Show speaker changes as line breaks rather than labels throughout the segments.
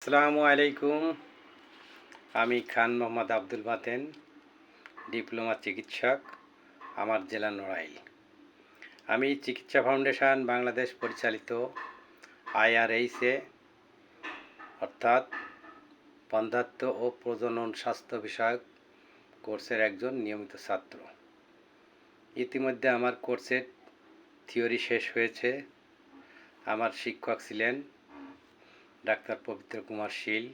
আসসালামু আলাইকুম। আমি খান মোহাম্মদ আব্দুল বাতেন, ডিপ্লোমা চিকিৎসক, আমার জেলা নড়াইল। আমি চিকিৎসা ফাউন্ডেশন বাংলাদেশ পরিচালিত IRH অর্থাৎ বন্ধ্যাত্ব ও প্রজনন স্বাস্থ্য বিষয়ক কোর্সের একজন নিয়মিত ছাত্র। ইতিমধ্যে আমার কোর্সের থিওরি শেষ হয়েছে। আমার শিক্ষক ছিলেন ডাক্তার পবিত্র কুমার শীল,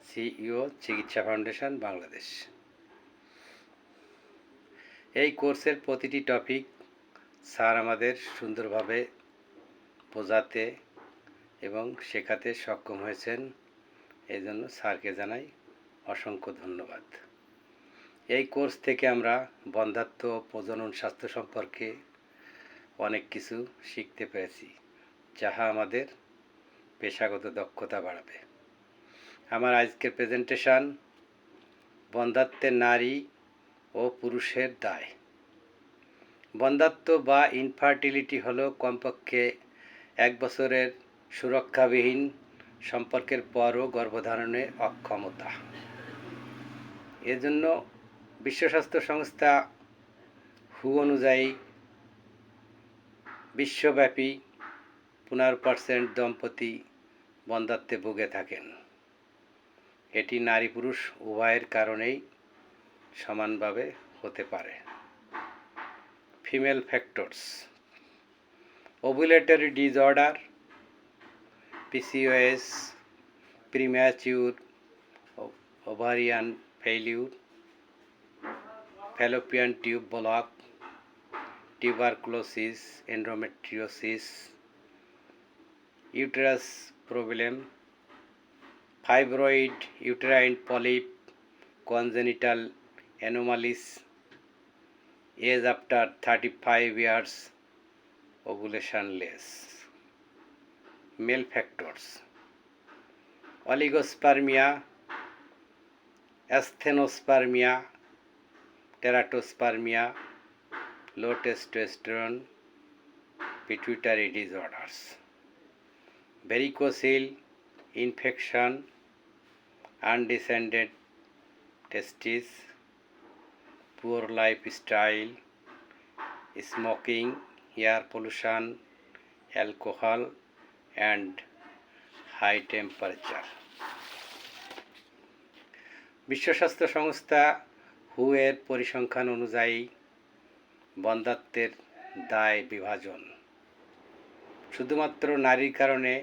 CEO চিকিৎসা ফাউন্ডেশন বাংলাদেশ। এই কোর্সের প্রতিটি টপিক স্যার আমাদের সুন্দরভাবে বোঝাতে এবং শেখাতে সক্ষম হয়েছেন। এই জন্য স্যারকে জানাই অসংখ্য ধন্যবাদ। এই কোর্স থেকে আমরা বন্ধ্যাত্ব ও প্রজনন স্বাস্থ্য সম্পর্কে অনেক কিছু শিখতে পেরেছি, যাহা আমাদের পেশাগত দক্ষতা বাড়াবে। আমার আজকের প্রেজেন্টেশন বন্ধ্যাত্বে নারী ও পুরুষের দায়। বন্ধ্যাত্ব বা ইনফার্টিলিটি হলো কমপক্ষে 1 বছরের সুরক্ষাবিহীন সম্পর্কের পরও গর্ভধারণে অক্ষমতা। এজন্য বিশ্ব স্বাস্থ্য সংস্থা WHO অনুযায়ী বিশ্বব্যাপী 15% দম্পতি বন্ধ্যাত্বে ভুগে থাকেন। এটি নারী পুরুষ উভয়ের কারণেই সমানভাবে হতে পারে। Female factors: ovulatory disorder, PCOS, premature ovarian failure, fallopian tube block, tuberculosis, endometriosis, uterus problem, fibroid, uterine polyp, congenital anomalies, age after 35 years, ovulationless. Male factors: oligospermia, asthenospermia, teratospermia, low testosterone, pituitary disorders, varicocele infection, undescended testis, poor lifestyle, smoking, air pollution, alcohol and high temperature. বিশ্ব স্বাস্থ্য সংস্থা WHO এর পরিসংখ্যান অনুযায়ী বন্ধ্যাত্বের দায় বিভাজন শুধুমাত্র নারীর কারণে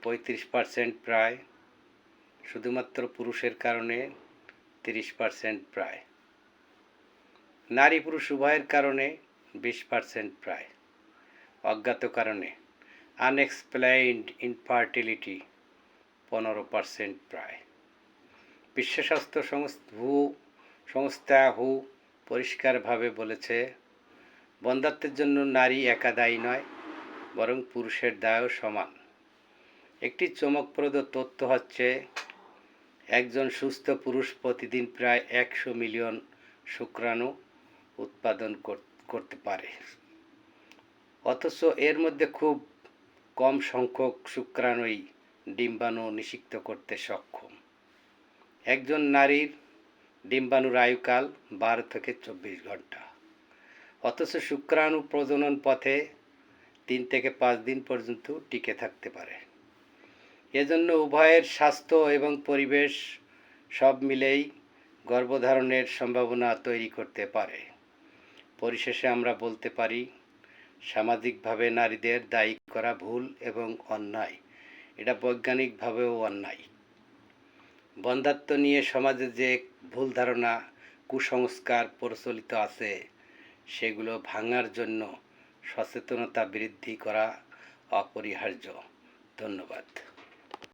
35% প্রায়, শুধুমাত্র পুরুষের কারণে 30% প্রায়, নারী পুরুষ উভয়ের কারণে 20% প্রায়, অজ্ঞাত কারণে আনএক্সপ্লেইনড ইনফার্টিলিটি 15% প্রায়। বিশ্ব স্বাস্থ্য সংস্থা WHO পরিষ্কারভাবে বলেছে, বন্ধ্যাত্বের জন্য নারী একা দায়ী নয়, বরং পুরুষের দায়ও সমান। একটি চমকপ্রদ তথ্য হচ্ছে, একজন সুস্থ পুরুষ প্রতিদিন প্রায় 100 মিলিয়ন শুক্রাণু উৎপাদন করতে পারে, অথচ এর মধ্যে খুব কম সংখ্যক শুক্রাণুই ডিম্বাণু নিষিক্ত করতে সক্ষম। একজন নারীর ডিম্বাণুর আয়ুকাল 12 থেকে 24 ঘন্টা, অথচ শুক্রাণু প্রজনন পথে 3 থেকে 5 দিন পর্যন্ত টিকে থাকতে পারে। এজন্য উভয়ের স্বাস্থ্য এবং পরিবেশ সব মিলেই গর্ভধারণের সম্ভাবনা তৈরি করতে পারে। পরিশেষে আমরা বলতে পারি, সামাজিকভাবে নারীদের দায়ী করা ভুল এবং অন্যায়, এটা বৈজ্ঞানিকভাবেও অন্যায়। বন্ধ্যাত্ব নিয়ে সমাজে যে ভুল ধারণা, কুসংস্কার প্রচলিত আছে, সেগুলো ভাঙার জন্য সচেতনতা বৃদ্ধি করা অপরিহার্য। ধন্যবাদ।